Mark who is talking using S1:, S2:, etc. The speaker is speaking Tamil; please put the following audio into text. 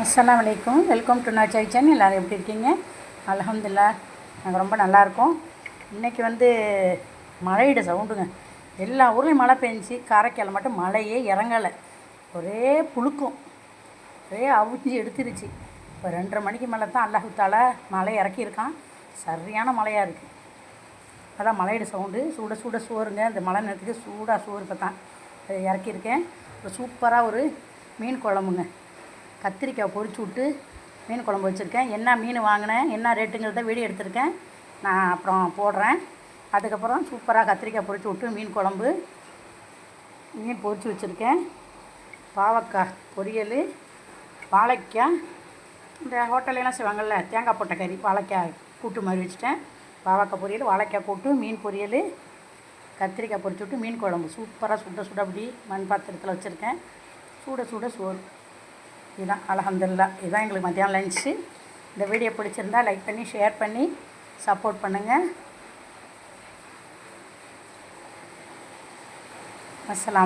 S1: அஸ்ஸலாமு அலைக்கும். Welcome to Nacha kitchen. எல்லோரும் எப்படி இருக்கீங்க? அல்ஹம்துலில்லாஹ் நாங்கள் ரொம்ப நல்லாயிருக்கோம். இன்றைக்கி மழையிட சவுண்டுங்க. எல்லா ஊர்லேயும் மழை பெஞ்சி, காரைக்கால் மட்டும் மழையே இறங்கலை. ஒரே புழுக்கம், ஒரே அவிஞ்சி எடுத்துருச்சு. இப்போ 2:30 மணிக்கு மேலே தான் அல்லாஹ் தாலா மழை இறக்கியிருக்கான். சரியான மழையாக இருக்குது. அதான் மழையிட சவுண்டு. சுட சுட சோறுங்க. இந்த மழை நேரத்துக்கு சூடாக சோறு இப்போ தான் இறக்கியிருக்கேன். இப்போ சூப்பராக ஒரு மீன் குழம்புங்க. கத்திரிக்காய் பொரிச்சு விட்டு மீன் குழம்பு வச்சுருக்கேன். என்ன மீன் வாங்கினேன், என்ன ரேட்டுங்கிறத வீடியோ எடுத்திருக்கேன், நான் அப்புறம் போடுறேன். அதுக்கப்புறம் சூப்பராக கத்திரிக்காய் பொரிச்சு விட்டு மீன் குழம்பு, மீன் பொரிச்சு வச்சுருக்கேன். பாவக்காய் பொரியல், வாழைக்காய், இந்த ஹோட்டல்லாம் செய்வாங்கள்ல தேங்காய் போட்ட கறி, வாழைக்காய் கூட்டு மாதிரி வச்சுட்டேன். பாவக்காய் பொரியல், வாழைக்காய் கூட்டு, மீன் பொரியல், கத்திரிக்காய் பொரிச்சு விட்டு மீன் குழம்பு சூப்பராக சுட சுட அப்படி மண் பாத்திரத்தில் வச்சுருக்கேன். சுட சுட சோறு. இதுதான் அல்ஹம்துலில்லாஹ். இதுதான் எங்களுக்கு மத்தியானம் லன்ச்சு. இந்த வீடியோ பிடிச்சிருந்தா லைக் பண்ணி ஷேர் பண்ணி சப்போர்ட் பண்ணுங்கள். அஸ்ஸலாம்.